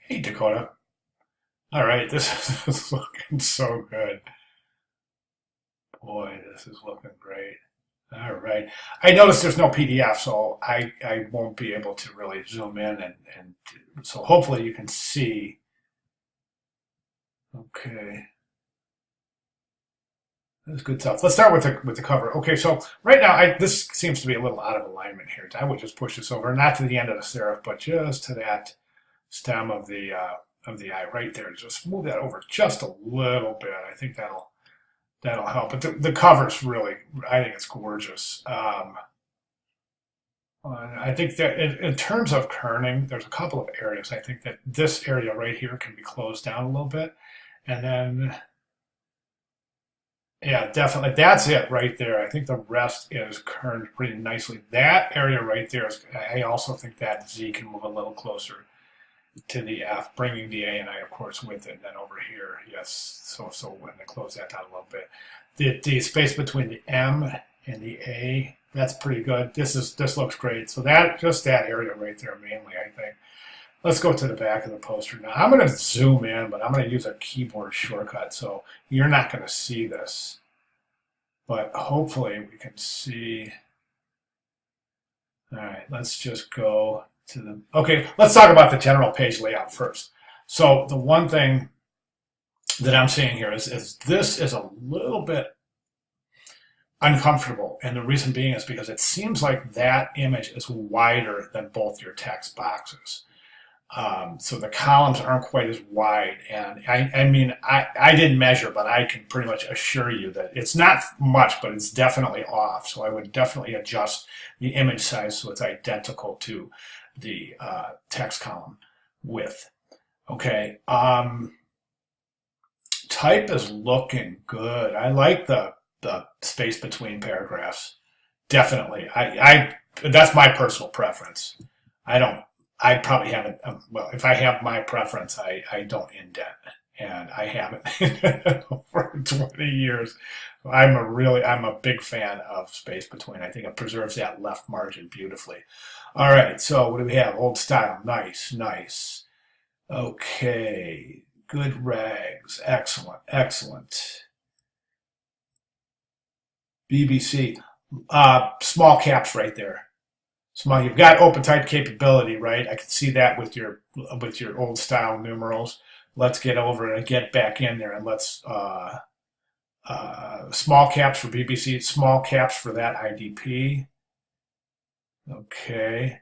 Hey, Dakota. All right, this is looking so good. Boy, this is looking great. All right. I noticed there's no PDF, so I won't be able to really zoom in and so hopefully you can see. Okay, that's good stuff. Let's start with the cover. Okay, so right now this seems to be a little out of alignment here. I would just push this over, not to the end of the serif, but just to that stem of the eye right there. Just move that over just a little bit. I think that'll help. But the cover's really, I think it's gorgeous. I think that in terms of kerning, there's a couple of areas. I think that this area right here can be closed down a little bit. And then, yeah, definitely. That's it right there. I think the rest is kerned pretty nicely. That area right there is, I also think that Z can move a little closer to the F, bringing the A and I, of course, with it. And then over here, yes. So when they close that down a little bit, the space between the M and the A, that's pretty good. This looks great. So that just that area right there mainly, I think. Let's go to the back of the poster now. I'm going to zoom in, but I'm going to use a keyboard shortcut, so you're not going to see this. But hopefully we can see. All right, let's just go to the. Okay, let's talk about the general page layout first. So the one thing that I'm seeing here is this is a little bit uncomfortable, and the reason being is because it seems like that image is wider than both your text boxes. So the columns aren't quite as wide, and I mean I didn't measure, but I can pretty much assure you that it's not much, but it's definitely off. So I would definitely adjust the image size so it's identical to the text column width. Okay, type is looking good. I like the space between paragraphs. Definitely, I that's my personal preference. I don't. I probably haven't. Well, if I have my preference, I don't indent, and I haven't for 20 years. I'm a big fan of space between. I think it preserves that left margin beautifully. All right, so what do we have? Old style, nice, nice. Okay, good rags, excellent, excellent. BBC, small caps right there. Small. You've got open type capability, right? I can see that with your old style numerals. Let's get over it and get back in there, and let's small caps for BBC, small caps for that IDP. Okay,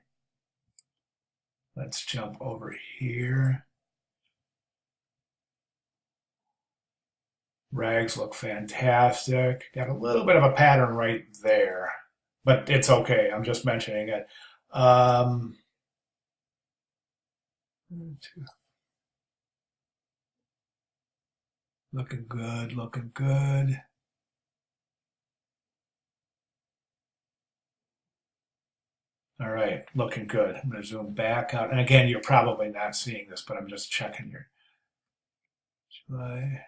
let's jump over here. Rags look fantastic. Got a little bit of a pattern right there, but it's okay. I'm just mentioning it. Um, looking good, looking good. All right, looking good. I'm going to zoom back out. And again, you're probably not seeing this, but I'm just checking your July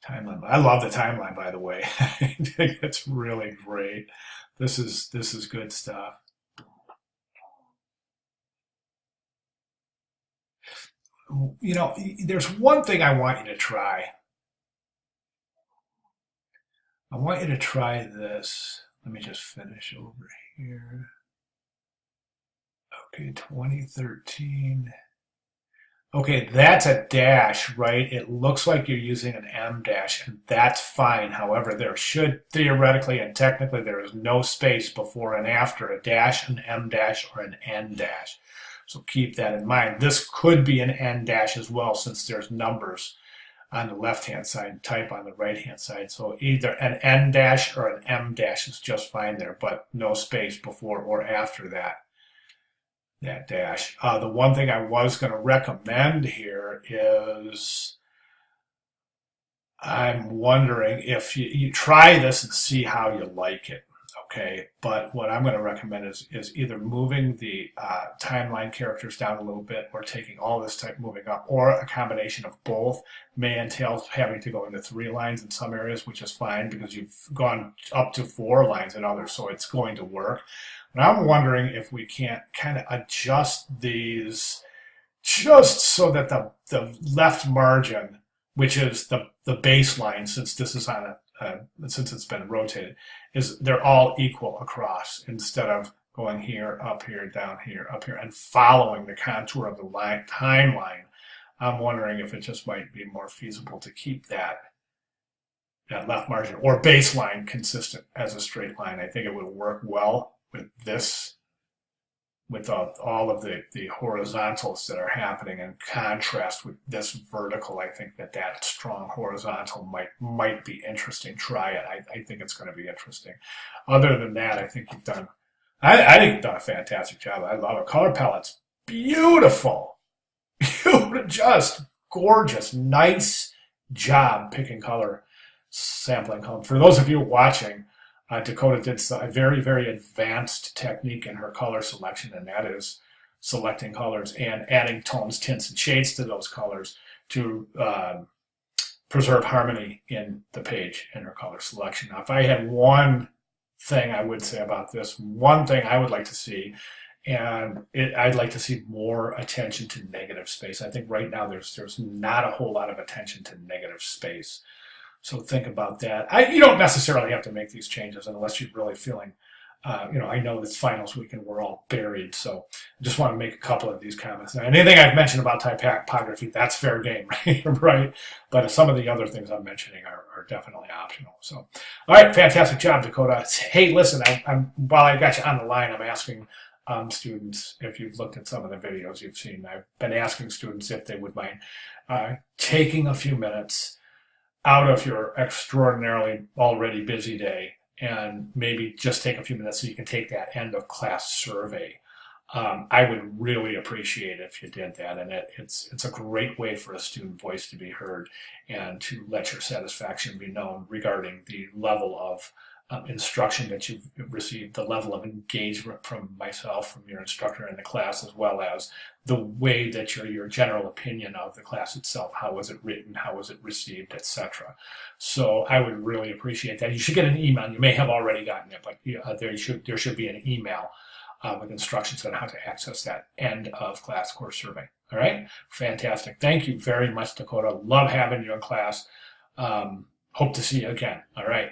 timeline. I love the timeline, by the way. I think it's really great. This is good stuff. You know, there's one thing I want you to try. I want you to try this. Let me just finish over here. Okay, 2013. Okay, that's a dash, right? It looks like you're using an M dash, and that's fine. However, there should theoretically and technically there is no space before and after a dash, an M dash, or an N dash. So keep that in mind. This could be an N dash as well, since there's numbers on the left-hand side and type on the right-hand side. So either an N dash or an M dash is just fine there, but no space before or after that dash. The one thing I was going to recommend here is I'm wondering if you try this and see how you like it. Okay, but what I'm going to recommend is either moving the timeline characters down a little bit or taking all this type moving up, or a combination of both. May entail having to go into 3 lines in some areas, which is fine because you've gone up to 4 lines in others, so it's going to work. And I'm wondering if we can't kind of adjust these just so that the left margin, which is the baseline, since this is on since it's been rotated, is they're all equal across instead of going here, up here, down here, up here, and following the contour of the timeline. I'm wondering if it just might be more feasible to keep that left margin or baseline consistent as a straight line. I think it would work well with this, with all of the horizontals that are happening in contrast with this vertical. I think that strong horizontal might be interesting. Try it. I think it's going to be interesting. Other than that, I think you've done a fantastic job. I love it. Color palette's beautiful. Just gorgeous. Nice job picking color, sampling color. For those of you watching, Dakota did a very, very advanced technique in her color selection, and that is selecting colors and adding tones, tints, and shades to those colors to preserve harmony in the page in her color selection. Now, if I had one thing I would say about this, one thing I would like to see, and I'd like to see more attention to negative space. I think right now there's not a whole lot of attention to negative space. So think about that. You don't necessarily have to make these changes unless you're really feeling, I know it's finals week and we're all buried. So I just want to make a couple of these comments. Now, anything I've mentioned about typography, that's fair game, right? But some of the other things I'm mentioning are definitely optional. So, all right, fantastic job, Dakota. Hey, listen, while I got you on the line, I'm asking students, if you've looked at some of the videos you've seen, I've been asking students if they would mind taking a few minutes out of your extraordinarily already busy day and maybe just take a few minutes so you can take that end of class survey. I would really appreciate it if you did that, and it's a great way for a student voice to be heard and to let your satisfaction be known regarding the level of instruction that you've received, the level of engagement from myself, from your instructor in the class, as well as the way that your general opinion of the class itself, how was it written, how was it received, etc. So I would really appreciate that. You should get an email. You may have already gotten it, but there should be an email with instructions on how to access that end of class course survey. All right, fantastic. Thank you very much, Dakota. Love having you in class. Hope to see you again. All right.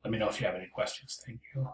Let me know if you have any questions. Thank you.